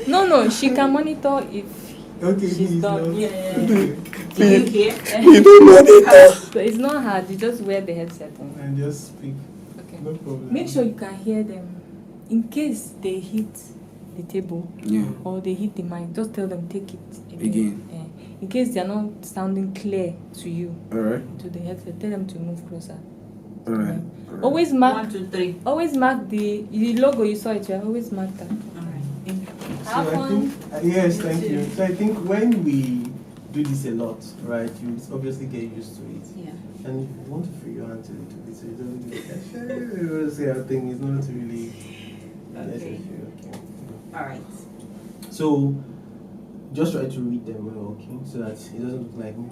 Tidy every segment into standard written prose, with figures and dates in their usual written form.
No, she can monitor if Okay, she's he's done. not. Yeah. Okay. Do you hear? You don't monitor. So it's not hard. You just wear the headset on. And just speak. Okay. No problem. Make sure you can hear them. In case they hit the table Yeah. or they hit the mic, just tell them take it Again. Yeah. In case they are not sounding clear to you, Alright. to the headset, tell them to move closer. Alright. Always mark. 1, 2, 3. Always mark the logo you saw it. Yeah. Always mark that. Alright. So Have I fun. think, yes, thank You you. too. So I think when we do this a lot, right, you obviously get used to it. Yeah. And if you want to free your hands a little bit, so you don't really you want to say our thing is not really necessary. Okay. Alright. So just try to read them well, okay? So that it doesn't look like me.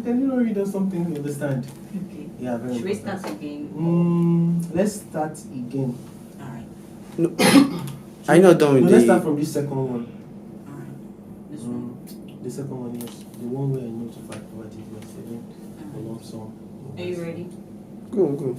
Can you not read us something? You understand? Okay. Yeah, very Should we important. start again? Let's start again. Alright. Are you not done with No, the... let's start from this second one. Alright. This one. The second one, yes. The one where I notify poverty was saving a lump sum. Are you ready? Go.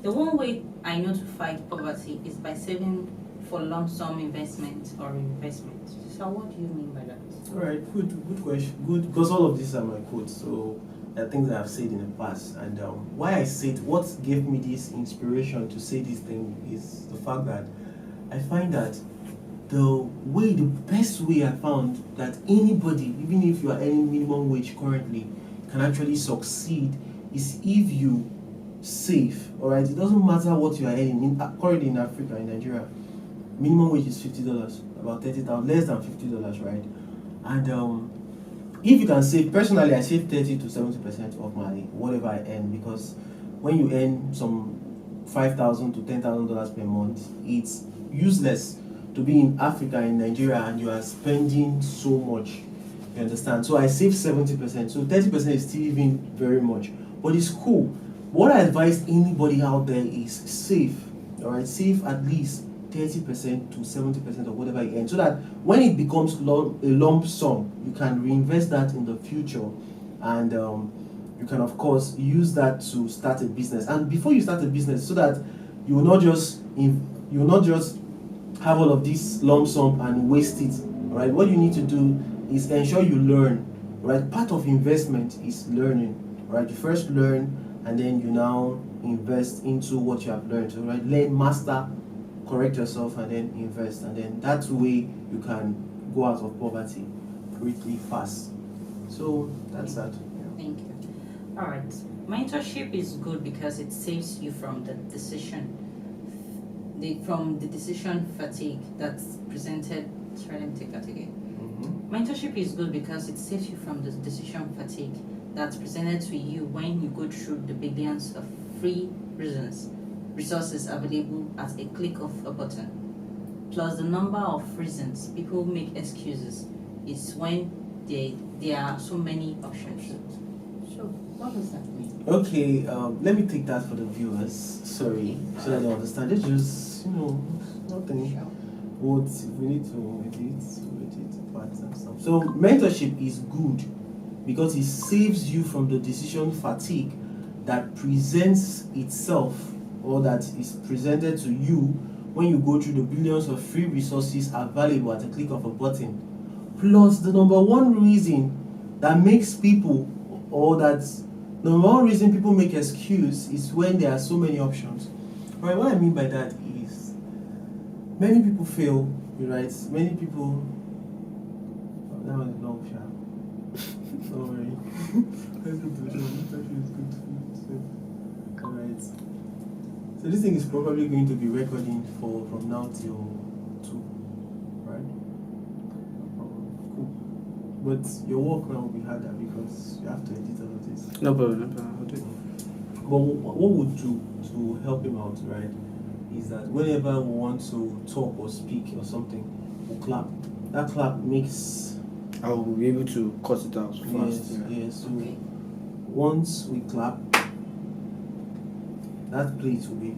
The one way I know to fight poverty is by saving for lump sum investment or investment. So what do you mean by that? All right, good question. Good, because all of these are my quotes, so they're things that I've said in the past. And why I said, what gave me this inspiration to say this thing is the fact that I find that the best way I found that anybody, even if you are earning minimum wage currently, can actually succeed is if you save. All right, it doesn't matter what you are earning. Currently in Africa, in Nigeria, minimum wage is $50, about 30,000, less than $50, right? And if you can save, personally, I save 30 to 70% of my whatever I earn, because when you earn some $5,000 to $10,000 per month, it's useless to be in Africa, in Nigeria, and you are spending so much. You understand? So I save 70%. So 30% is still even very much, but it's cool. What I advise anybody out there is save. All right, save at least 30% to 70% of whatever you earn, so that when it becomes a lump sum, you can reinvest that in the future, and you can of course use that to start a business. And before you start a business, so that you will not just have all of this lump sum and waste it. All right, what you need to do is ensure you learn. Right, part of investment is learning. Right, you first learn, and then you now invest into what you have learned. All right, learn, master, correct yourself, and then invest, and then that way you can go out of poverty pretty fast. So that's that. Thank you. Alright. Mentorship is good because it saves you from the decision fatigue that's presented. Sorry, let me take that again. Mentorship is good because it saves you from the decision fatigue that's presented to you when you go through the billions of free resources available at a click of a button. Plus the number of reasons people make excuses is when there are so many options. So what does that mean? Okay, let me take that for the viewers. Sorry, so that they understand. It's just, nothing. What we need to edit parts and stuff. So mentorship is good because it saves you from the decision fatigue that presents itself, or that is presented to you when you go through the billions of free resources available at a click of a button. Plus the number one reason people make excuse is when there are so many options. Right, what I mean by that is many people fail, right? Many people. Oh, that was a long shot. Don't worry. Let's go to the show. This actually is good. Alright. So this thing is probably going to be recording from now till 2. Right? No problem. Cool. But your work now will be harder because you have to edit all of this. No problem. I'll do it. But what we'll do to help him out, right, is that whenever we want to talk or speak or something, we'll clap. That clap makes... I will be able to cut it out fast. Yes. So Okay. once we clap, that plate will be...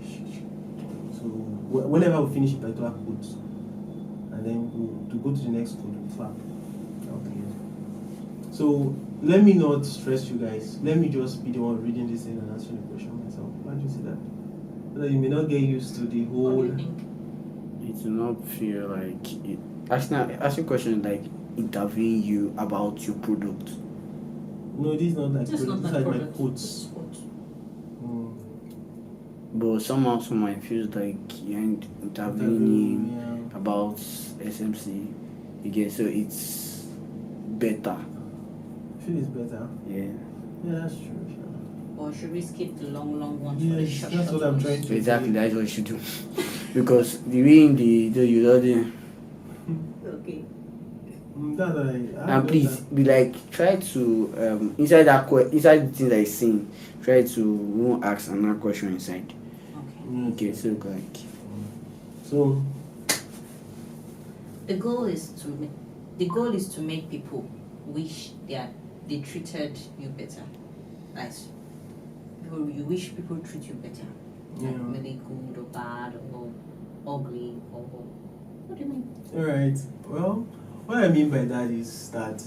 So whenever we finish a particular quote, and then to go to the next quote, we'll clap. Okay. So let me not stress you guys. Let me just be the one reading this in and answering the question myself. Why do you say that? So that you may not get used to the What whole... do you think? it will not feel like it. Asking questions like interviewing you about your product. No, this is not like This is not these like are my product. quotes. This is quote. Mm. But somehow, it feels like you're interviewing him Yeah. about SMC. You get, so it's better. I feel it's better. Yeah. Yeah, that's true. Or should we skip the long ones for the Yes, short that's what I'm ones? trying So to exactly, say. that's what you should do. Because the way in the you don't. Okay. That's what I And please be like, try to inside inside the thing that is saying, try to won't ask another question inside. Okay. Okay, so like So The goal is to make people wish they treated you better. Nice. You wish people treat you better. yeah. Like maybe good or bad or ugly or what do you mean? Alright. Well, what I mean by that is that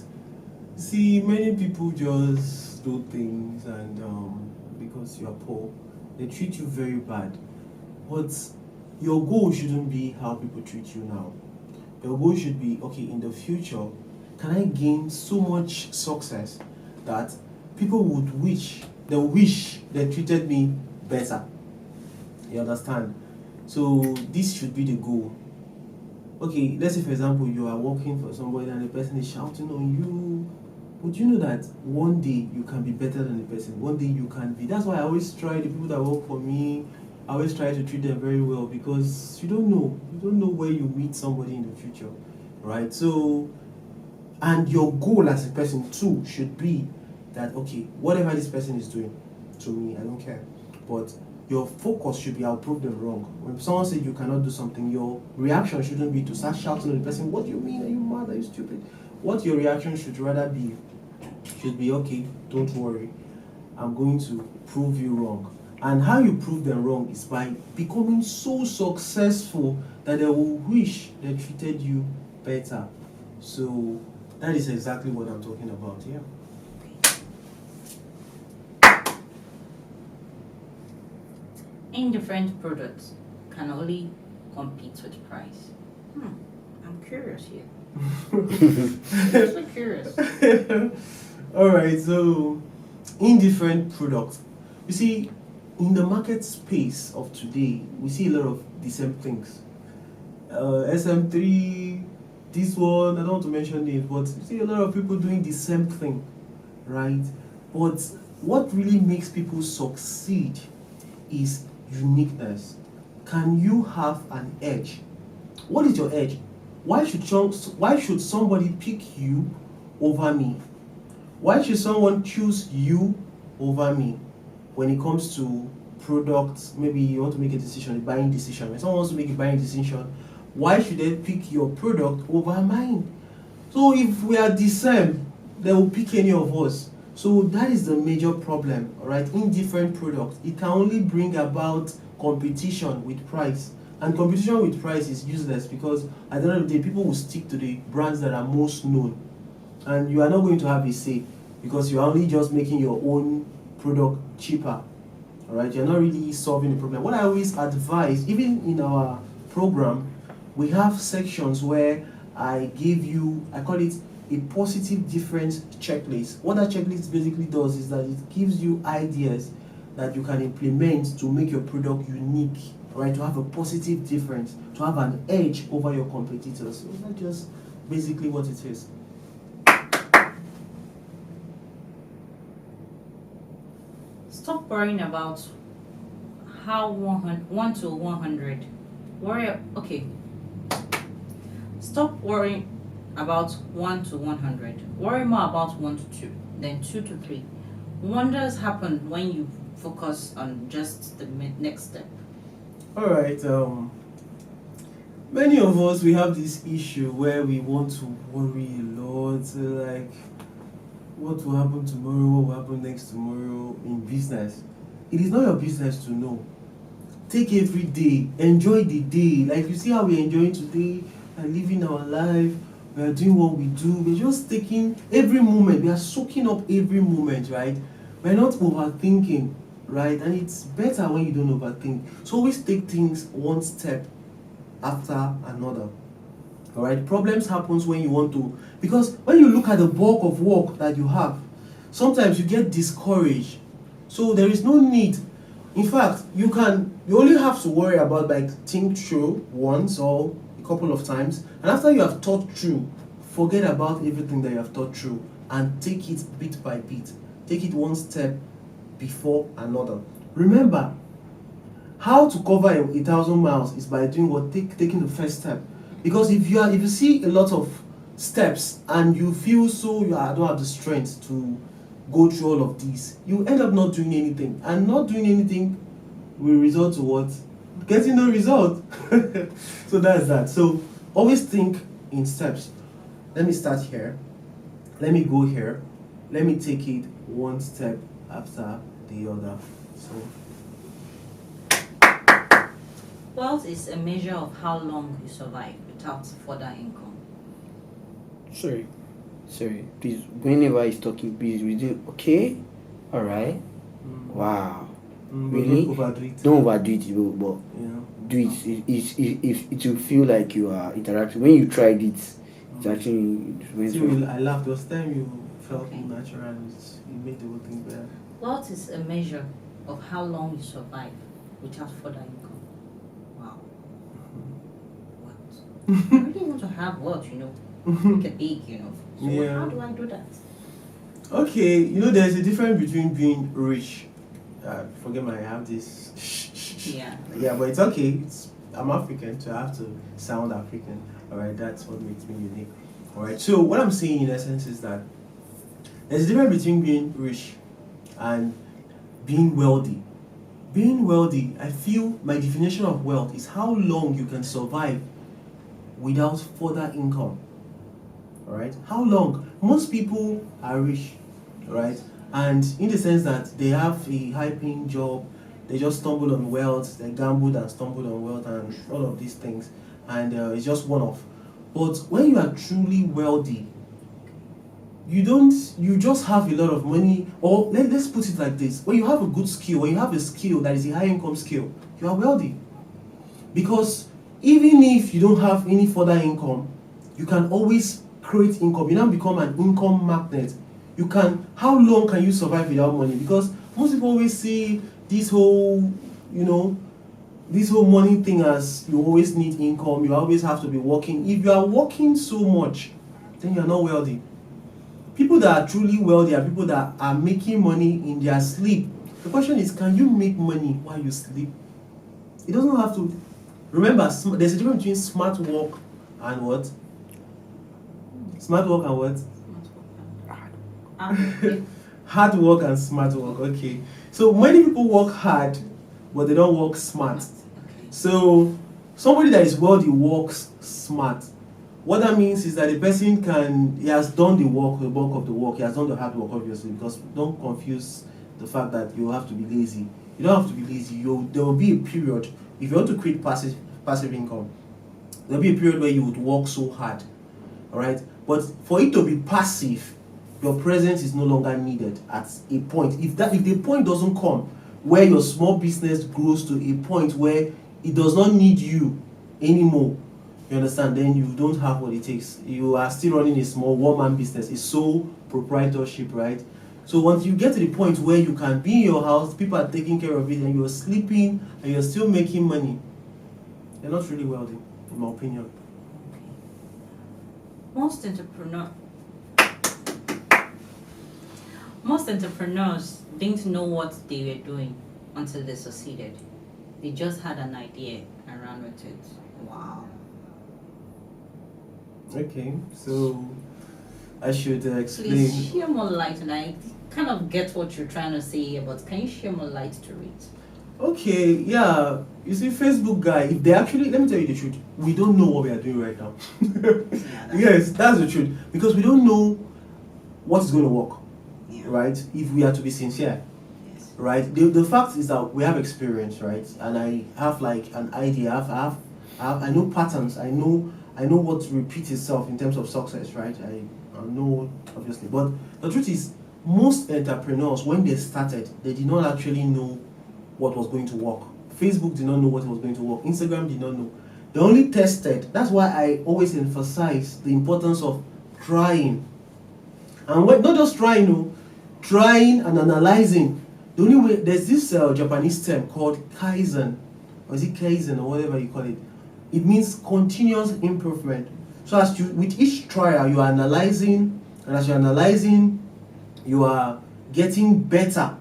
see many people just do things and because you're poor, they treat you very bad. But your goal shouldn't be how people treat you now. Your goal should be, okay, in the future, can I gain so much success that people would wish they treated me better. You understand? So this should be the goal. Okay, let's say for example you are working for somebody and the person is shouting on you. But you know that one day you can be better than the person. One day you can be. That's why I always try the people that work for me. I always try to treat them very well because you don't know where you meet somebody in the future, right? So, and your goal as a person too should be that okay, whatever this person is doing to me, I don't care, but your focus should be I'll prove them wrong. When someone says you cannot do something, your reaction shouldn't be to start shouting at the person, what do you mean? Are you mad? Are you stupid? What your reaction should rather be should be okay, don't worry, I'm going to prove you wrong. And how you prove them wrong is by becoming so successful that they will wish they treated you better. So that is exactly what I'm talking about here. Indifferent products can only compete with price. I'm curious here. I'm so curious. Alright, so indifferent products. You see, in the market space of today, we see a lot of the same things. SM3, this one, I don't want to mention names, but you see a lot of people doing the same thing, right? But what really makes people succeed is uniqueness. Can you have an edge? What is your edge? Why should somebody pick you over me? Why should someone choose you over me when it comes to products? Maybe you want to make a decision, a buying decision. When someone wants to make a buying decision, why should they pick your product over mine? So if we are the same, they will pick any of us. So that is the major problem, right? Indifferent products. It can only bring about competition with price. And competition with price is useless because at the end of the day, people will stick to the brands that are most known. And you are not going to have a say because you are only just making your own product cheaper. Alright, you're not really solving the problem. What I always advise, even in our program, we have sections where I give you, I call it a positive difference checklist. What that checklist basically does is that it gives you ideas that you can implement to make your product unique, right? To have a positive difference, to have an edge over your competitors. So that's just basically what it is. Stop worrying about how 1 to 100. Okay. Stop worrying about 1 to 100. Worry more about 1 to 2, then 2 to 3. Wonders happen when you focus on just the next step. Alright, many of us, we have this issue where we want to worry a lot, like what will happen tomorrow, what will happen next tomorrow in business. It is not your business to know. Take every day, enjoy the day. Like you see how we're enjoying today and living our life, we are doing what we do, we're just taking every moment, we are soaking up every moment, right? We're not overthinking, right? And it's better when you don't overthink. So always take things one step after another. All right, problems happens when you want to, because when you look at the bulk of work that you have, sometimes you get discouraged. So there is no need. In fact, you only have to worry about like think through once or a couple of times, and after you have thought through, forget about everything that you have thought through and take it bit by bit. Take it one step before another. Remember, how to cover 1,000 miles is by doing what? Taking the first step. Because if you see a lot of steps and you feel I don't have the strength to go through all of these, you end up not doing anything. And not doing anything will result to what? Getting no result. So that's that. So always think in steps. Let me start here. Let me go here. Let me take it one step after the other. So Wealth is a measure of how long you survive without further income. Sorry, please, whenever he's talking, please resume. Okay, all right. Wow, really? Don't overdo it. Don't overdo it, but Yeah. do it. If it will feel like you are interacting. When you tried it, it's actually it went See, well. I laughed. Those time you felt Okay. natural and it made the whole thing better. Wealth is a measure of how long you survive without further income. Wow. Wealth. I really want to have wealth, make it big, So Yeah. how do I do that? Okay, there's a difference between being rich. Forget I have this. Yeah. Yeah, but it's okay. I'm African, so I have to sound African. All right, that's what makes me unique. All right. So what I'm saying in essence is that there's a difference between being rich and being wealthy. Being wealthy, I feel my definition of wealth is how long you can survive without further income. All right. How long? Most people are rich, right? And in the sense that they have a high-paying job, they just stumbled on wealth, they gambled and stumbled on wealth and all of these things, and it's just one-off. But when you are truly wealthy, you just have a lot of money, or let's put it like this: when you have a good skill, when you have a skill that is a high-income skill, you are wealthy. Because even if you don't have any further income, you can always create income. You now become an income magnet. How long can you survive without money? Because most people always see this whole money thing as you always need income, you always have to be working. If you are working so much, then you are not wealthy. People that are truly wealthy are people that are making money in their sleep. The question is, can you make money while you sleep? It doesn't have to. Remember, there's a difference between smart work and what? Smart work and what? Hard work and smart work. Okay. So many people work hard, but they don't work smart. So somebody that is wealthy works smart. What that means is that the person he has done the bulk of the work. He has done the hard work, obviously, because don't confuse the fact that you have to be lazy. You don't have to be lazy. There will be a period, if you want to create passive income, there will be a period where you would work so hard. All right. But for it to be passive, your presence is no longer needed at a point. If the point doesn't come where your small business grows to a point where it does not need you anymore, you understand, then you don't have what it takes. You are still running a small one-man business, a sole proprietorship, right? So once you get to the point where you can be in your house, people are taking care of it, and you're sleeping, and you're still making money, you're not really wealthy, in my opinion. Most entrepreneurs didn't know what they were doing until they succeeded. They just had an idea and ran with it. Wow. Okay, so I should explain. Please share more light, and I kind of get what you're trying to say, but can you share more light to it? Okay, yeah. You see, Facebook guy, if they actually, let me tell you the truth, we don't know what we are doing right now. Yes, that's the truth. Because we don't know what is going to work, right? If we are to be sincere, Yes. right? The fact is that we have experience, right? And I have like an idea. I know patterns. I know what repeats itself in terms of success, right? I know, obviously. But the truth is, most entrepreneurs, when they started, they did not actually know what was going to work. Facebook did not know what was going to work. Instagram did not know. They're only tested. That's why I always emphasize the importance of trying. And not just trying, no, trying and analyzing. The only way, there's this Japanese term called kaizen, or is it kaizen or whatever you call it. It means continuous improvement. So as you, with each trial, you are analyzing, and as you're analyzing, you are getting better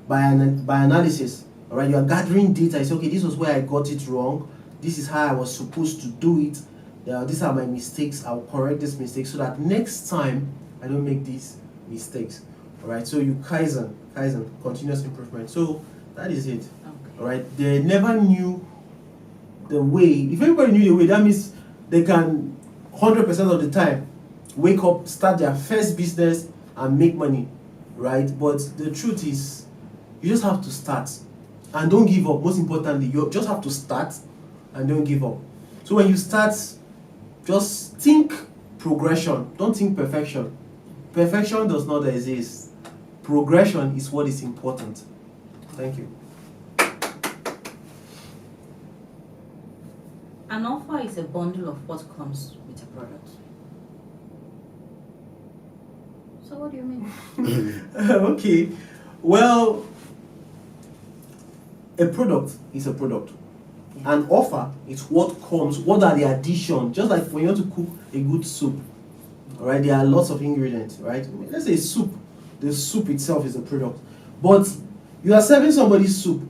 by analysis. All right, you are gathering data. You say, okay, this was where I got it wrong. This is how I was supposed to do it. These are my mistakes. I'll correct this mistake so that next time I don't make these mistakes. All right, so you kaizen, continuous improvement. So that is it. Okay. All right, they never knew the way. If everybody knew the way, that means they can 100% of the time wake up, start their first business and make money, right? But the truth is, you just have to start and don't give up. Most importantly, you just have to start and don't give up. So when you start, just think progression, don't think perfection. Perfection does not exist. Progression is what is important. Thank you. An offer is a bundle of what comes with a product. So what do you mean? Okay, well, a product is a product. An offer is what comes, what are the additions. Just like when you want to cook a good soup, all right, there are lots of ingredients, right? Let's say soup, the soup itself is a product. But you are serving somebody soup,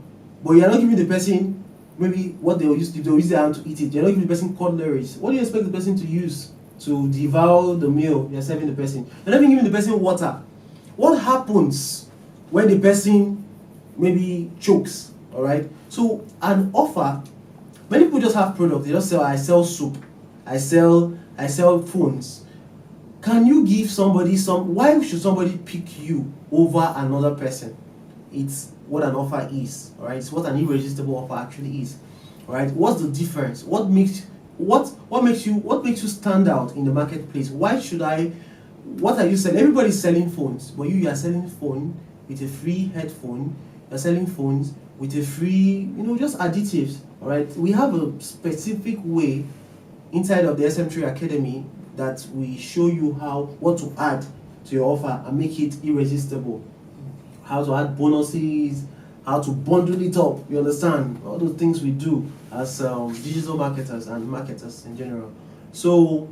but you are not giving the person maybe what they will use, if they will use their hand to eat it. You're not giving the person cutleries. What do you expect the person to use to devour the meal you're serving the person? You're not even giving the person water. What happens when the person maybe chokes? All right. So an offer, many people just have products. They just sell. I sell soup. I sell phones. Can you give somebody some? Why should somebody pick you over another person? It's what an offer is. All right. It's what an irresistible offer actually is. All right. What's the difference? What makes you stand out in the marketplace? Why should I? What are you selling? Everybody's selling phones, but you are selling phone with a free headphone. You're selling phones with a free, just additives. All right. We have a specific way inside of the SM3 Academy that we show you what to add to your offer and make it irresistible. How to add bonuses, how to bundle it up. You understand? All those things we do as digital marketers and marketers in general. So,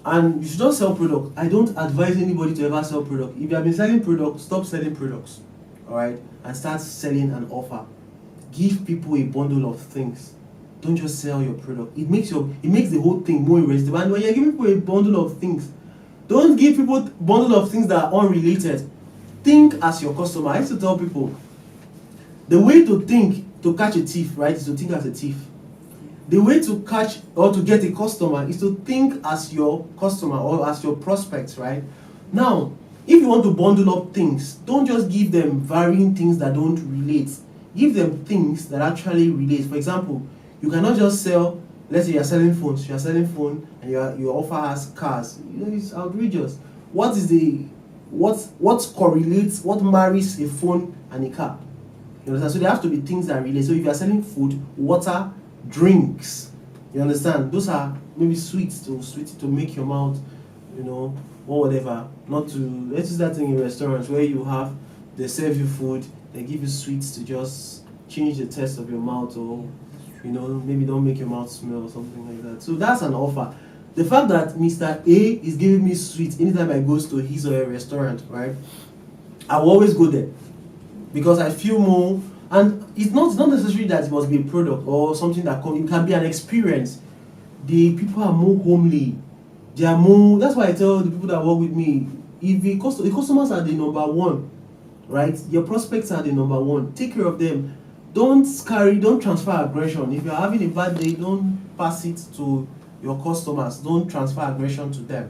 and you should not sell product. I don't advise anybody to ever sell product. If you have been selling products, stop selling products. All right, and start selling an offer. Give people a bundle of things. Don't just sell your product. It makes the whole thing more irresistible. And when you're giving people a bundle of things, don't give people a bundle of things that are unrelated. Think as your customer. I used to tell people, the way to think to catch a thief, right, is to think as a thief. The way to catch or to get a customer is to think as your customer or as your prospects, right? Now, if you want to bundle up things, don't just give them varying things that don't relate. Give them things that actually relate. For example, you cannot just sell, let's say you're selling phones, and your offer has cars. It's outrageous. What correlates, what marries a phone and a car? You understand? So there have to be things that relate. So if you are selling food, water, drinks, you understand? Those are maybe sweets to make your mouth, or whatever. Not to, let's use that thing in restaurants where they serve you food, they give you sweets to just change the taste of your mouth, or maybe don't make your mouth smell or something like that. So that's an offer. The fact that Mr. A is giving me sweets anytime I go to his or her restaurant, right? I will always go there because I feel more. And it's not necessarily that it must be a product or something that it can be an experience. The people are more homely. They are more. That's why I tell the people that work with me, if the customers are the number one, right? Your prospects are the number one. Take care of them. Don't transfer aggression. If you're having a bad day, don't pass it to your customers. Don't transfer aggression to them.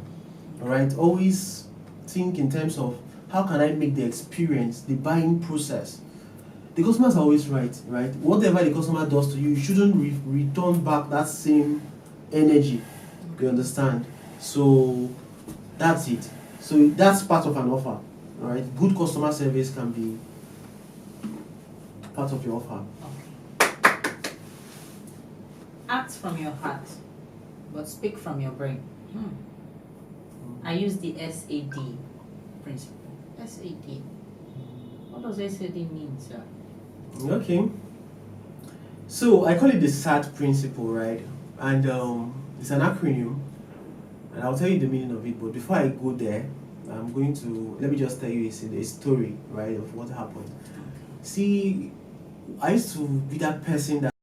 All right? Always think in terms of how can I make the experience, the buying process. The customers are always right? Whatever the customer does to you, you shouldn't return back that same energy. You understand? So that's it. So that's part of an offer. All right? Good customer service can be part of your offer. Okay. act from your heart, but speak from your brain. I use the SAD principle. SAD. What does SAD mean, sir? Okay. So I call it the SAT principle, right? And it's an acronym, and I'll tell you the meaning of it. But before I go there, I'm going to let me just tell you a story, right, of what happened. See, I used to be that person that